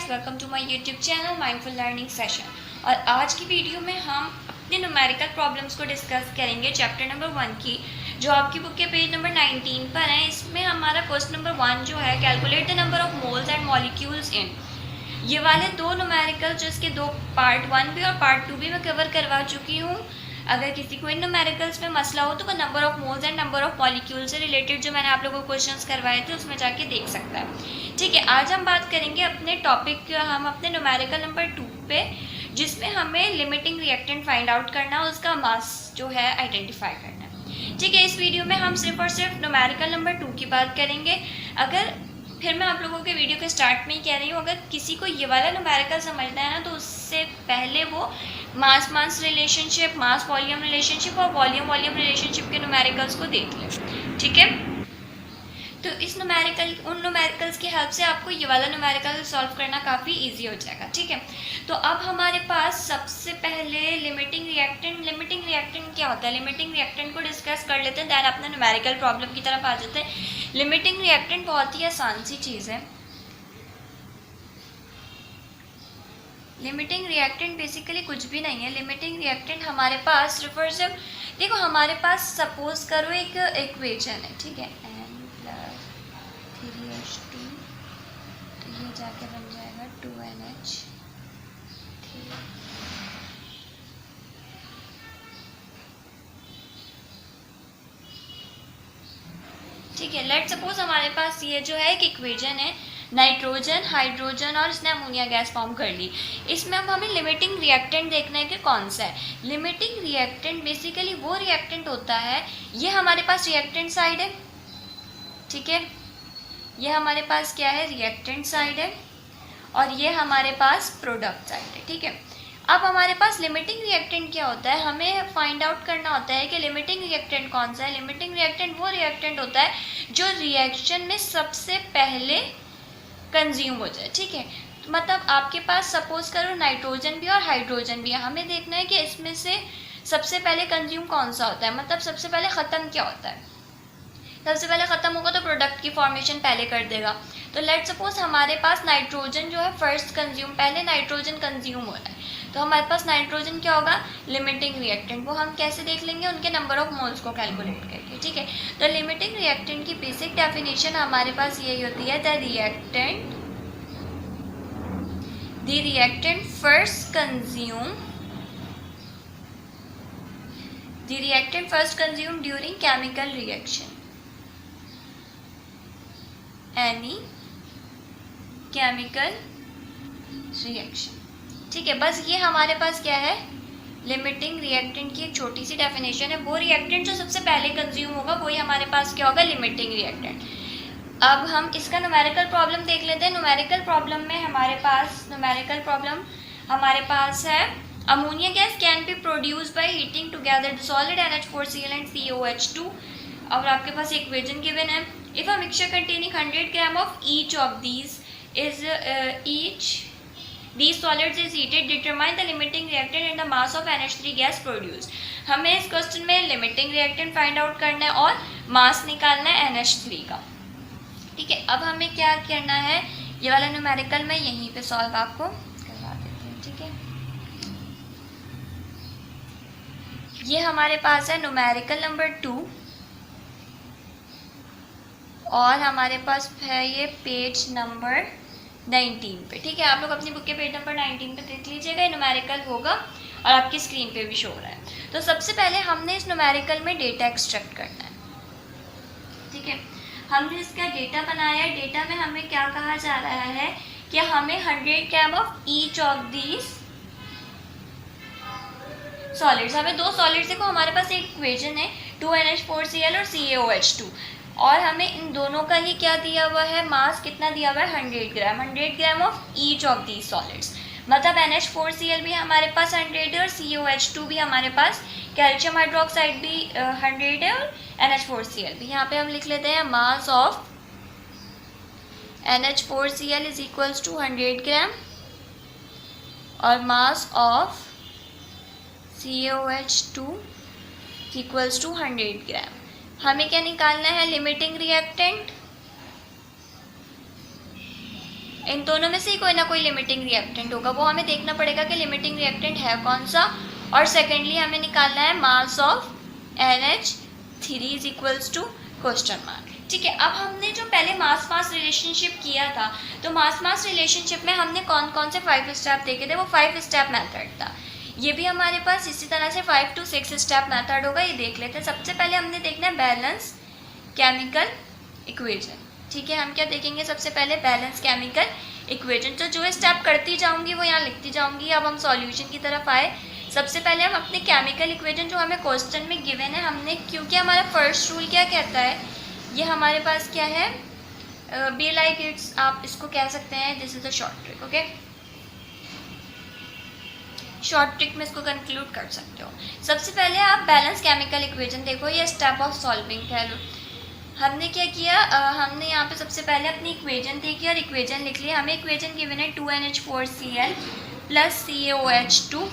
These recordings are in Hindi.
Welcome to my YouTube channel mindful learning session. और आज की वीडियो में हम अपने न्यूमेरिकल प्रॉब्लम्स को डिस्कस करेंगे चैप्टर नंबर 1 की, जो आपकी बुक के पेज नंबर 19 पर है। इसमें हमारा क्वेश्चन नंबर 1 जो है, calculate the number of moles and molecules in. ये वाले दो न्यूमेरिकल जिसके दो पार्ट 1 भी और पार्ट 2 भी मैं कवर करवा चुकी हूँ। अगर किसी को इन न्यूमेरिकल्स में मसला हो तो वो number of moles and number of molecule से रिलेटेड जो मैंने आप लोगों को क्वेश्चंस करवाए थे उसमें जाके देख सकता है। ठीक है, आज हम बात करेंगे अपने टॉपिक, हम अपने न्यूमेरिकल नंबर 2 पे, जिसमें हमें लिमिटिंग रिएक्टेंट फाइंड आउट करना, उसका मास जो है आइडेंटिफाई करना। ठीक है, इस वीडियो में हम सिर्फ और सिर्फ न्यूमेरिकल नंबर 2 की बात करेंगे। फिर मैं आप लोगों के वीडियो के स्टार्ट में ही कह रही हूँ, अगर किसी को ये वाला न्यूमेरिकल समझना है ना, तो उससे पहले वो मास रिलेशनशिप, मास वॉल्यूम रिलेशनशिप और वॉल्यूम रिलेशनशिप के न्यूमेरिकल्स को देख लें। ठीक है, तो उन न्यूमेरिकल्स की हेल्प से आपको ये वाला न्यूमेरिकल सॉल्व करना काफ़ी इजी हो जाएगा। ठीक है, तो अब हमारे पास सबसे पहले लिमिटिंग रिएक्टेंट क्या होता है, लिमिटिंग रिएक्टेंट को डिस्कस कर लेते हैं, दैन अपना न्यूमेरिकल प्रॉब्लम की तरफ आ जाते हैं। लिमिटिंग रिएक्टेंट बहुत ही आसान सी चीज़ है। लिमिटिंग रिएक्टेंट बेसिकली कुछ भी नहीं है। लिमिटिंग रिएक्टेंट हमारे पास रिवर्सिव, देखो हमारे पास सपोज करो एक इक्वेशन है, ठीक है, N+3H2, तो ये जाके बन जाएगा 2NH। ठीक है, लेट सपोज हमारे पास ये जो है एक इक्वेशन है, नाइट्रोजन, हाइड्रोजन और इसने अमोनिया गैस फॉर्म कर ली। इसमें अब हमें लिमिटिंग रिएक्टेंट देखना है कि कौन सा है। लिमिटिंग रिएक्टेंट बेसिकली वो रिएक्टेंट होता है, ये हमारे पास रिएक्टेंट साइड है, ठीक है, ये हमारे पास क्या है, रिएक्टेंट साइड है, और ये हमारे पास प्रोडक्ट साइड है। ठीक है, अब हमारे पास लिमिटिंग रिएक्टेंट क्या होता है, हमें फाइंड आउट करना होता है कि लिमिटिंग रिएक्टेंट कौन सा है। लिमिटिंग रिएक्टेंट वो रिएक्टेंट होता है जो रिएक्शन में सबसे पहले कंज्यूम हो जाए। ठीक है, मतलब आपके पास सपोज करो नाइट्रोजन भी और हाइड्रोजन भी है, हमें देखना है कि इसमें से सबसे पहले कंज्यूम कौन सा होता है, मतलब सबसे पहले ख़त्म क्या होता है। सबसे पहले ख़त्म होगा तो प्रोडक्ट की फॉर्मेशन पहले कर देगा। तो लेट सपोज हमारे पास नाइट्रोजन जो है फर्स्ट कंज्यूम, पहले नाइट्रोजन कंज्यूम हो रहा है, तो हमारे पास नाइट्रोजन क्या होगा, लिमिटिंग रिएक्टेंट। वो हम कैसे देख लेंगे, उनके नंबर ऑफ मोल्स को कैलकुलेट करके। ठीक है, तो लिमिटिंग रिएक्टेंट की बेसिक डेफिनेशन हमारे पास यही होती है, the reactant first consume during chemical reaction, any chemical reaction. ठीक है, बस ये हमारे पास क्या है, लिमिटिंग रिएक्टेंट की एक छोटी सी डेफिनेशन है। वो रिएक्टेंट जो सबसे पहले कंज्यूम होगा वही हमारे पास क्या होगा, लिमिटिंग रिएक्टेंट। अब हम इसका न्यूमेरिकल प्रॉब्लम देख लेते हैं। न्यूमेरिकल प्रॉब्लम हमारे पास है, ammonia gas can be produce by heating together the solid NH4Cl and COH2। और आपके पास इक्वेशन गिवन है, if a mixture containing 100 gram of each of these solids is heated, determine the limiting reactant and the mass of NH3 gas produced। हमें इस क्वेश्चन में लिमिटिंग रिएक्टेंट फाइंड आउट करना है और मास निकालना है NH3 का। ठीक है, अब हमें क्या करना है, ये वाला न्यूमेरिकल मैं यहीं पे सॉल्व आपको करवा देती हूँ। ठीक है, ये हमारे पास है न्यूमेरिकल नंबर 2 और हमारे पास है ये पेज नंबर 19 पे। ठीक है, आप लोग अपनी बुक के पेज नंबर 19 पे देख लीजिएगा, न्यूमेरिकल होगा और आपकी स्क्रीन पे भी शो हो रहा है। तो सबसे पहले हमने इस न्यूमेरिकल में डेटा एक्सट्रैक्ट करना है। ठीक है, हमने इसका डेटा बनाया है। डेटा में हमें क्या कहा जा रहा है कि हमें 100 gram of each of these solids, हमें दो सॉलिड्स, देखो हमारे पास एक इक्वेशन है 2NH4Cl और CaOH2, और हमें इन दोनों का ही क्या दिया हुआ है, मास कितना दिया हुआ है, 100 gram of each of these solids. मतलब NH4Cl भी हमारे पास 100 है और CaOH2 भी हमारे पास, कैल्शियम हाइड्रोक्साइड भी 100 है और NH4Cl भी। यहाँ पे हम लिख लेते हैं mass of NH4Cl is equals to 100 gram और mass of CaOH2 equals to 100 gram. हमें क्या निकालना है, लिमिटिंग रिएक्टेंट इन दोनों में से ही कोई ना कोई लिमिटिंग रिएक्टेंट होगा, वो हमें देखना पड़ेगा कि लिमिटिंग रिएक्टेंट है कौन सा। और सेकेंडली हमें निकालना है mass of NH3 is equals to question mark. ठीक है, अब हमने जो पहले मास मास रिलेशनशिप किया था, तो मास मास रिलेशनशिप में हमने कौन कौन से 5 स्टेप देखे थे, वो 5 स्टेप मेथड था। ये भी हमारे पास इसी तरह से 5 to 6 स्टेप मेथड होगा, ये देख लेते हैं। सबसे पहले हमने देखना है बैलेंस केमिकल इक्वेशन। ठीक है, हम क्या देखेंगे, सबसे पहले बैलेंस केमिकल इक्वेशन। तो जो स्टेप करती जाऊंगी वो यहाँ लिखती जाऊंगी। अब हम सॉल्यूशन की तरफ आए। सबसे पहले हम अपने केमिकल इक्वेशन जो हमें क्वेश्चन में गिवन है, हमने, क्योंकि हमारा फर्स्ट रूल क्या कहता है, ये हमारे पास क्या है, बी लाइक इट्स, आप इसको कह सकते हैं this is a short trick. Okay, short trick में इसको कंक्लूड कर सकते हो। सबसे पहले आप बैलेंस केमिकल इक्वेशन देखो, ये स्टेप ऑफ सॉल्विंग कह लो। हमने क्या किया, हमने यहाँ पे सबसे पहले अपनी इक्वेशन देखी और इक्वेशन लिख ली। हमें इक्वेशन गिवन है 2NH4Cl plus CaOH2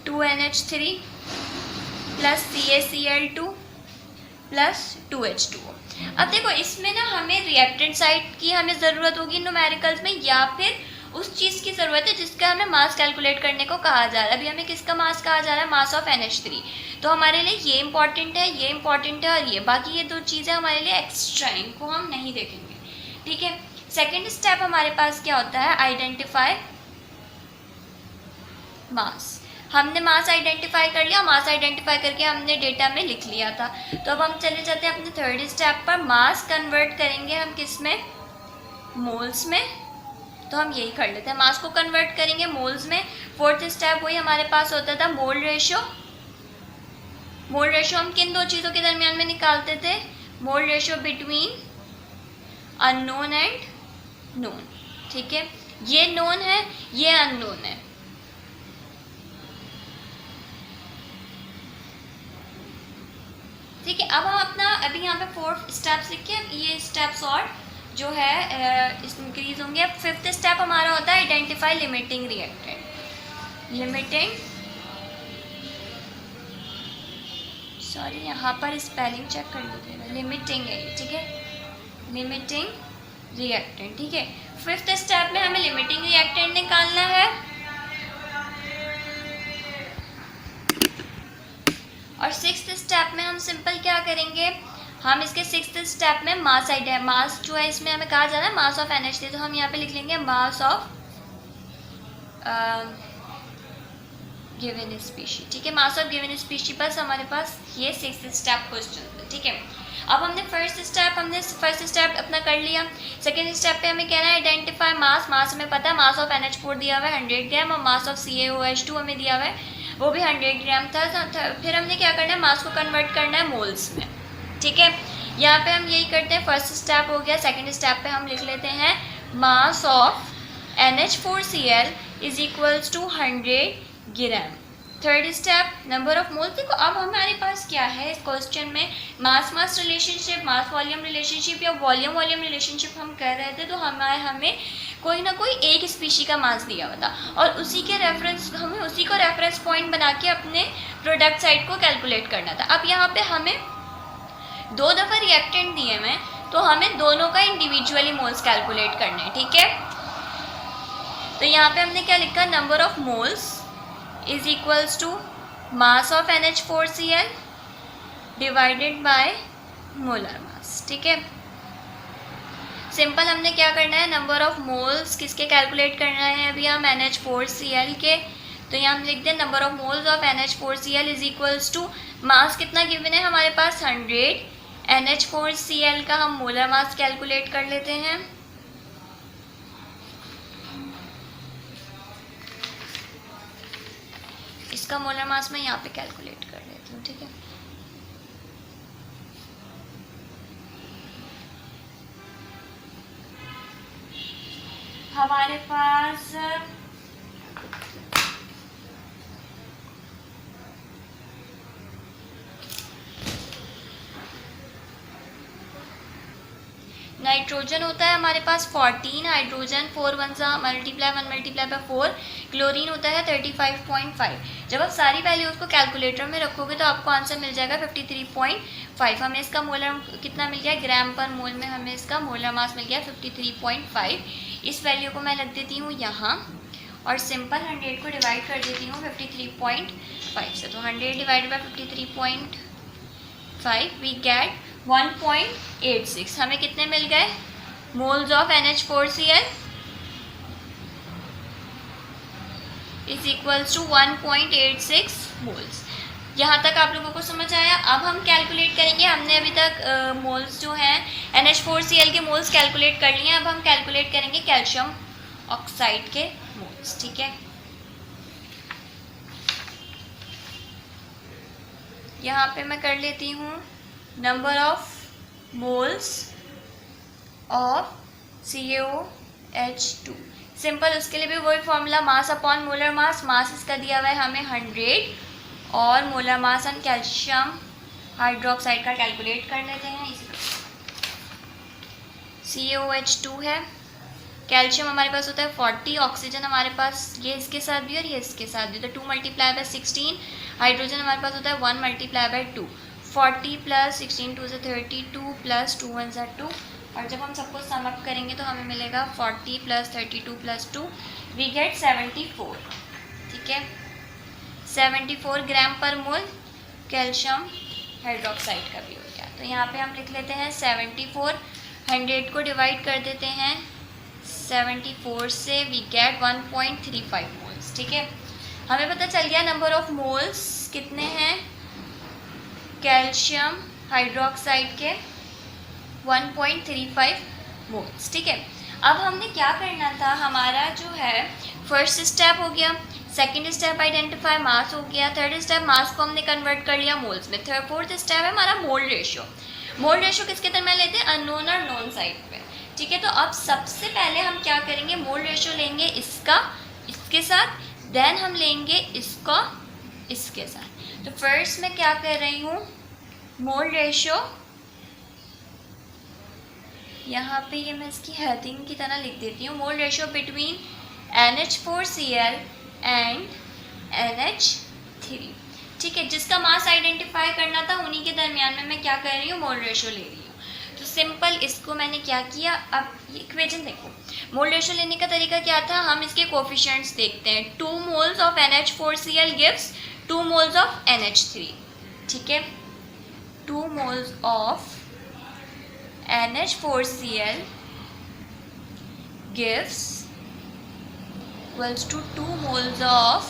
2NH3 plus CaCl2 plus 2H2O। अब देखो इसमें ना हमें रिएक्टेंट साइड की हमें ज़रूरत होगी न्यूमेरिकल्स में, या फिर उस चीज़ की ज़रूरत है जिसका हमें मास कैलकुलेट करने को कहा जा रहा है। अभी हमें किसका मास कहा जा रहा है, मास ऑफ NH3। तो हमारे लिए ये इंपॉर्टेंट है, ये इंपॉर्टेंट है और ये, बाकी ये दो चीज़ें हमारे लिए एक्स्ट्रा, इनको हम नहीं देखेंगे। ठीक है, सेकेंड स्टेप हमारे पास क्या होता है, आइडेंटिफाई मास। हमने मास आइडेंटिफाई कर लिया, मास आइडेंटिफाई करके हमने डेटा में लिख लिया था। तो अब हम चले जाते हैं अपने थर्ड स्टेप पर। मास कन्वर्ट करेंगे हम किस में, मोल्स में। तो हम यही कर लेते हैं, मास को कन्वर्ट करेंगे मोल्स में। फोर्थ स्टेप वही हमारे पास होता था मोल रेशो। मोल रेशो हम किन दो चीज़ों के दरमियान में निकालते थे, mole ratio between unknown and known. ठीक है, ये नोन है, ये अननोन है। ठीक है, अब हम अपना अभी यहाँ पे 4 स्टेप्स लिखे, ये स्टेप्स और जो है इंक्रीज होंगे। अब 5th स्टेप हमारा होता है identify limiting reactant. Limiting, sorry यहाँ पर स्पेलिंग चेक कर लीजिएगा, लिमिटिंग है ये। ठीक है, लिमिटिंग रिएक्टेंट। ठीक है, 5th स्टेप में हमें लिमिटिंग रिएक्टेंट निकालना है। और 6th स्टेप में हम सिंपल क्या करेंगे, हम इसके 6th स्टेप में मास जो है इसमें हमें कहा जा रहा है मास ऑफ NH3, तो हम यहाँ पे लिख लेंगे मास ऑफ गिवन स्पीशी। ठीक है, मास ऑफ गिवन स्पीशी, बस हमारे पास ये 6th स्टेप क्वेश्चन है। ठीक है, अब हमने फर्स्ट स्टेप अपना कर लिया। सेकेंड स्टेप पे हमें कहना है आइडेंटिफाई मास। मास हमें पता है, मास ऑफ NH4 दिया हुआ है 100 ग्राम, और मास ऑफ CaOH2 हमें दिया हुआ है वो भी 100 ग्राम था। फिर हमने क्या करना है, मास को कन्वर्ट करना है मोल्स में। ठीक है, यहाँ पे हम यही करते हैं, फर्स्ट स्टेप हो गया। सेकेंड स्टेप पे हम लिख लेते हैं mass of NH4Cl is equals to 100 gram. Third step number of moles. देखो अब हमारे पास क्या है इस क्वेश्चन में, mass relationship, mass volume relationship या वॉल्यूम रिलेशनशिप हम कर रहे थे। तो हमें कोई ना कोई एक स्पीशी का मास दिया हुआ था, और उसी को रेफरेंस पॉइंट बना के अपने प्रोडक्ट साइड को कैलकुलेट करना था। अब यहाँ पे हमें 2 दफ़ा रिएक्टेंट दिए हुए, तो हमें दोनों का इंडिविजुअली मोल्स कैलकुलेट करने हैं। ठीक है, तो यहाँ पे हमने क्या लिखा, number of moles is equals to mass of NH4Cl divided by molar mass. ठीक है, सिंपल हमने क्या करना है, नंबर ऑफ मोल्स किसके कैलकुलेट करना है, अभी हम NH4Cl के। तो यहाँ हम लिखते हैं number of moles of NH4Cl is equals to mass कितना गिवन है हमारे पास 100, NH4Cl का हम मोलर मास कैलकुलेट कर लेते हैं। इसका मोलर मास मैं यहाँ पे कैलकुलेट कर लेती हूँ। ठीक है, हमारे पास नाइट्रोजन होता है हमारे पास 14 hydrogen, 4 1 multiply 1 multiply by 4, chlorine होता है 35.5। जब आप सारी वैल्यूज़ को कैलकुलेटर में रखोगे तो आपको आंसर मिल जाएगा 53.5। हमें इसका मोलर कितना मिल गया, ग्राम पर मोल में हमें इसका मोलर मास मिल गया 53.5। इस वैल्यू को मैं रख देती हूँ यहाँ और सिंपल 100 को डिवाइड कर देती हूँ 53.5 से। तो 100 डिवाइड बाय 53.5 वी गेट 1.86। हमें कितने मिल गए moles of NH4Cl is equals to 1.86 moles. यहाँ तक आप लोगों को समझ आया। अब हम कैलकुलेट करेंगे, हमने अभी तक मोल्स जो हैं NH4Cl के मोल्स कैलकुलेट कर लिए हैं। अब हम कैलकुलेट करेंगे कैल्शियम ऑक्साइड के मोल्स, ठीक है। यहाँ पे मैं कर लेती हूँ number of moles of CaOH2। Simple उसके लिए भी वही formula, mass upon molar mass. Mass इसका दिया हुआ है हमें 100 और मोलर मास हम कैल्शियम हाइड्रोक्साइड का कैलकुलेट कर लेते हैं। इसी CaOH2 है, कैल्शियम हमारे पास होता है 40, ऑक्सीजन हमारे पास ये इसके साथ भी और ये इसके साथ भी, तो 2 मल्टीप्लाई बाय 16। हाइड्रोजन हमारे पास होता है 1 मल्टीप्लाई बाय 2। 40 प्लस 16 2 से 32 प्लस 2 1 से 2, और जब हम सबको सम अप करेंगे तो हमें मिलेगा 40 प्लस 32 प्लस 2 वी गेट 74, ठीक है। 74 ग्राम पर मोल कैल्शियम हाइड्रोक्साइड का भी हो गया। तो यहाँ पे हम लिख लेते हैं 74, 100 को डिवाइड कर देते हैं 74 से, वी गेट 1.35 मोल्स, ठीक है। हमें पता चल गया नंबर ऑफ मोल्स कितने हैं कैल्शियम हाइड्रोक्साइड के, 1.35 मोल्स, ठीक है। अब हमने क्या करना था, हमारा जो है फर्स्ट स्टेप हो गया, सेकंड स्टेप आइडेंटिफाई मास हो गया, थर्ड स्टेप मास को हमने कन्वर्ट कर लिया मोल्स में, फोर्थ स्टेप है हमारा मोल रेशियो। मोल रेशियो किसके दरम्यान लेते हैं, अननोन और नोन साइड पे, ठीक है। तो अब सबसे पहले हम क्या करेंगे, मोल रेशियो लेंगे इसका इसके साथ, देन हम लेंगे इसका इसके साथ। तो फर्स्ट मैं क्या कर रही हूँ, मोल रेशियो, यहाँ पे ये मैं इसकी हेडिंग की तरह लिख देती हूँ, mole ratio between NH4Cl and NH3, ठीक है। जिसका मास आइडेंटिफाई करना था उन्हीं के दरमियान में मैं क्या कर रही हूँ, मोल रेशियो ले रही हूँ। तो सिंपल इसको मैंने क्या किया, अब ये इक्वेशन देखो, मोल रेशियो लेने का तरीका क्या था, हम इसके कोफिशिएंट्स देखते हैं। 2 moles of NH4Cl gives 2 moles of NH3, ठीक है। 2 moles of NH4Cl gives equals to 2 moles of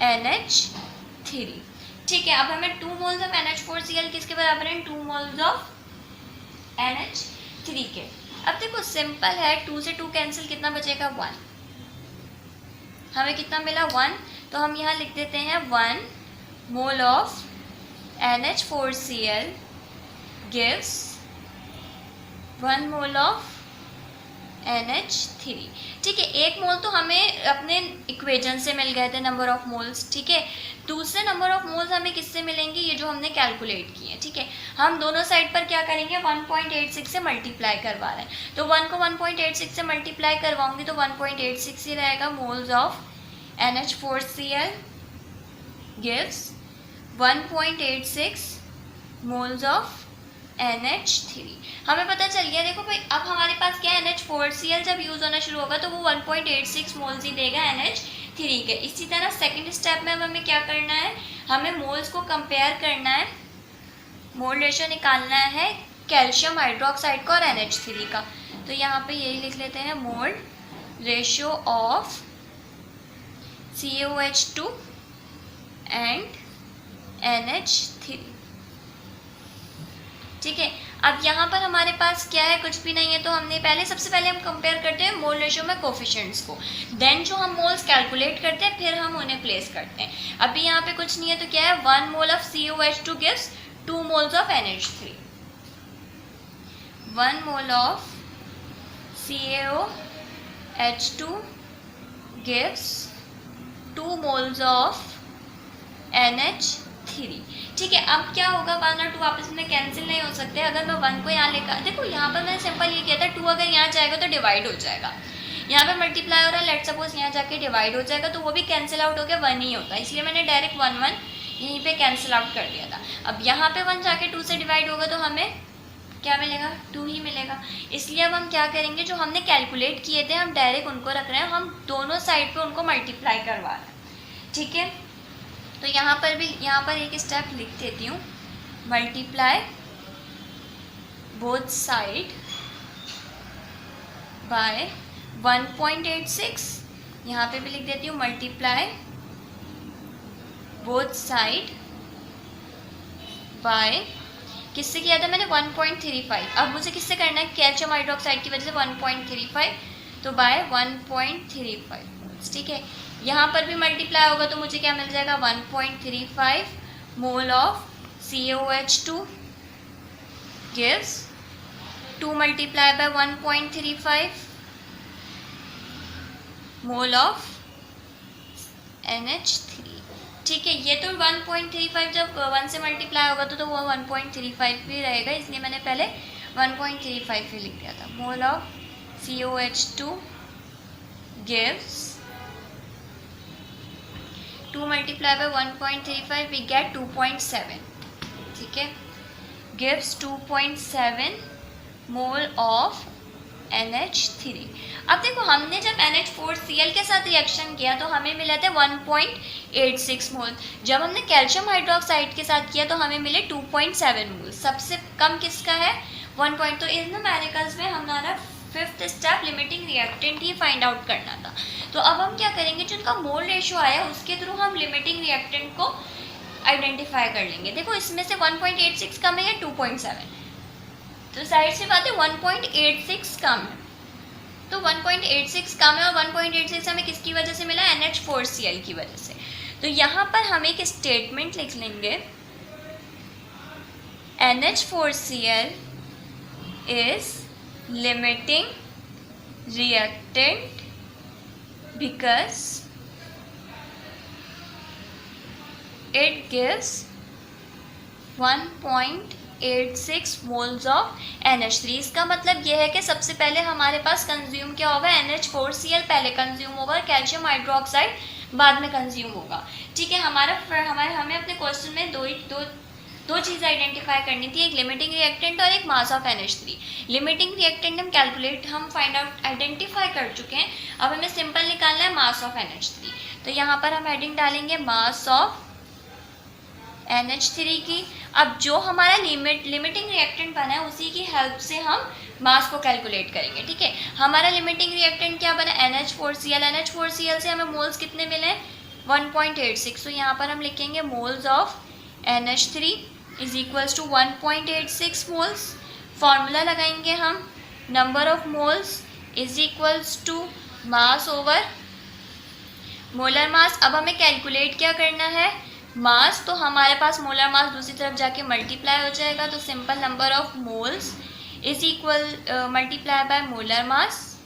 NH3, ठीक है। अब हमें 2 moles of NH4Cl किसके बराबर हैं, 2 moles of NH3 के। अब देखो सिंपल है, 2 से 2 कैंसिल, कितना बचेगा 1, हमें कितना मिला 1, तो हम यहाँ लिख देते हैं 1 mole of NH4Cl gives 1 mole of NH3, ठीक है। 1 मोल तो हमें अपने इक्वेशन से मिल गए थे नंबर ऑफ मोल्स, ठीक है। दूसरे नंबर ऑफ मोल्स हमें किससे मिलेंगे, ये जो हमने कैलकुलेट किए, ठीक है। हम दोनों साइड पर क्या करेंगे, 1.86 से मल्टीप्लाई करवा रहे हैं, तो 1 को 1.86 से मल्टीप्लाई करवाऊंगी तो 1.86 ही रहेगा। Moles of NH4Cl gives 1.86 moles of NH3। हमें पता चल गया, देखो भाई अब हमारे पास क्या है, NH4Cl जब यूज़ होना शुरू होगा तो वो 1.86 मोल्स ही देगा NH3 के। इसी तरह सेकंड स्टेप में अब हमें क्या करना है, हमें मोल्स को कंपेयर करना है, मोल रेशियो निकालना है कैल्शियम हाइड्रोक्साइड का और NH3 का। तो यहाँ पे यही लिख लेते हैं, mole ratio of CaOH2 and NH3, ठीक है। अब यहाँ पर हमारे पास क्या है, कुछ भी नहीं है, तो हमने सबसे पहले हम कंपेयर करते हैं मोल रेशियो में कोफिशिएंट्स को, देन जो हम मोल्स कैलकुलेट करते हैं फिर हम उन्हें प्लेस करते हैं। अभी यहाँ पे कुछ नहीं है तो क्या है, 1 mole of CaOH2 gives 2 moles of NH3, 1 mole of CaOH2 gives 2 moles of NH3, 1.3। ठीक है, अब क्या होगा, 1 और 2 आपस में कैंसिल नहीं हो सकते। अगर मैं 1 को यहाँ लेकर, देखो यहाँ पर मैंने सिंपल ये किया था, 2 अगर यहाँ जाएगा तो डिवाइड हो जाएगा, यहाँ पे मल्टीप्लाई हो रहा है, लेट सपोज यहाँ जाके डिवाइड हो जाएगा तो वो भी कैंसिल आउट हो गया, 1 ही होता है, इसलिए मैंने डायरेक्ट 1 1 यहीं पे कैंसिल आउट कर दिया था। अब यहाँ पे 1 जाके 2 से डिवाइड होगा तो हमें क्या मिलेगा, 2 ही मिलेगा। इसलिए अब हम क्या करेंगे, जो हमने कैलकुलेट किए थे हम डायरेक्ट उनको रख रहे हैं, हम दोनों साइड पे उनको मल्टीप्लाई करवा रहे हैं। ठीक है, तो यहाँ पर एक स्टेप लिख देती हूँ, मल्टीप्लाई बोथ साइड बाय 1.86। यहाँ पे भी लिख देती हूँ, मल्टीप्लाई बोथ साइड बाय, किससे किया था मैंने, 1.35। अब मुझे किससे करना है, कैल्शियम हाइड्रोक्साइड की वजह से 1.35, तो बाय 1.35। ठीक है, यहाँ पर भी मल्टीप्लाई होगा तो मुझे क्या मिल जाएगा, 1.35 mole of CaOH2 gives 2 multiplied by 1.35 mole of NH3। ठीक है, ये तो 1.35 जब 1 से मल्टीप्लाई होगा तो वो 1.35 भी रहेगा, इसलिए मैंने पहले 1.35 ही लिख दिया था। Mole of CaOH2 gives 2 multiplied by 1.35 we get 2.7। ठीक है, gives 2.7 मोल ऑफ NH3। अब देखो हमने जब NH4Cl के साथ रिएक्शन किया तो हमें मिला था 1.86 मोल, जब हमने कैल्शियम हाइड्रोक्साइड के साथ किया तो हमें मिले 2.7 मोल। सबसे कम किसका है, 1 पॉइंट। तो इन न्यूमेरिकल्स में हमारा 5th स्टेप लिमिटिंग रिएक्टेंट ही फाइंड आउट करना था। तो अब हम क्या करेंगे, जिनका मोल रेशियो आया उसके थ्रू हम लिमिटिंग रिएक्टेंट को आइडेंटिफाई कर लेंगे। देखो इसमें से 1.86 कम है या 2.7, तो साइड से बात है 1.86 कम है, तो 1.86 कम है और 1.86 हमें किसकी वजह से मिला, NH4Cl की वजह से। तो यहाँ पर हम एक स्टेटमेंट लिख लेंगे, NH4Cl is limiting reactant because it gives 1.86 moles of NH3। इसका मतलब यह है कि सबसे पहले हमारे पास कंज्यूम क्या होगा, NH4Cl पहले कंज्यूम होगा, कैल्शियम हाइड्रोक्साइड बाद में कंज्यूम होगा। ठीक है, हमें अपने क्वेश्चन में दो चीज़ें आइडेंटिफाई करनी थी, एक लिमिटिंग रिएक्टेंट और एक मास ऑफ NH3। लिमिटिंग रिएक्टेंट हम फाइंड आउट आइडेंटिफाई कर चुके हैं, अब हमें सिंपल निकालना है मास ऑफ NH3। तो यहाँ पर हम हेडिंग डालेंगे मास ऑफ NH3 की। अब जो हमारा लिमिटिंग रिएक्टेंट बना है उसी की हेल्प से हम मास को कैलकुलेट करेंगे। ठीक है, हमारा लिमिटिंग रिएक्टेंट क्या बना, NH4Cl। NH4Cl से हमें मोल्स कितने मिले, 1.86। तो यहाँ पर हम लिखेंगे moles of NH3 is equals to 1.86 moles. Formula लगाएंगे हम, number of moles is equals to mass over molar mass. अब हमें कैलकुलेट क्या करना है, मास, तो हमारे पास मोलर मास दूसरी तरफ जाके मल्टीप्लाई हो जाएगा, तो simple number of moles is equal multiply by molar mass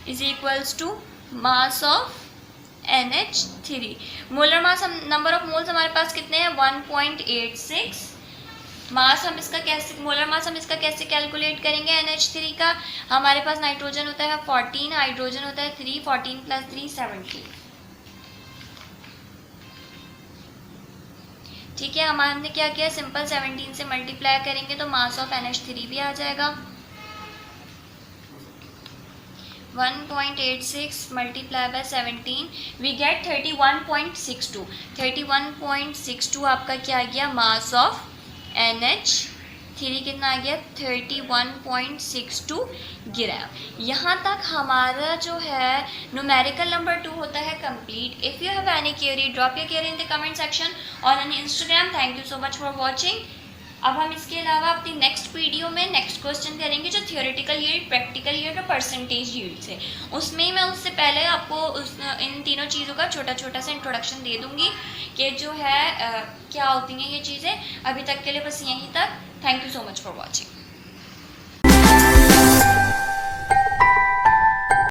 is equals to mass of NH3। Molar mass number of moles हमारे पास कितने हैं, 1.86। मोलर मास हम इसका कैसे कैलकुलेट करेंगे, NH3 का, हमारे पास नाइट्रोजन होता है 14, हाइड्रोजन होता है 3, 14 + 3 17। ठीक है, हमने क्या किया, सिंपल 17 से मल्टीप्लाई करेंगे तो मास ऑफ NH3 भी आ जाएगा, 1.86 मल्टीप्लाई बाय 17 वी गेट 31.62। 31.62 आपका क्या आ गया, मास ऑफ NH3 कितना आ गया, 31.62 गिरा। यहाँ तक हमारा जो है न्यूमेरिकल नंबर 2 होता है complete. If you have any query drop your query in the comment section और on Instagram. Thank you so much for watching. अब हम इसके अलावा अपनी नेक्स्ट वीडियो में नेक्स्ट क्वेश्चन करेंगे जो थियोरेटिकल यील्ड, प्रैक्टिकल यील्ड और परसेंटेज यील्ड से। उसमें मैं उससे पहले आपको इन तीनों चीज़ों का छोटा छोटा सा इंट्रोडक्शन दे दूँगी कि जो है क्या होती हैं ये चीज़ें। अभी तक के लिए बस यहीं तक। Thank you so much for watching.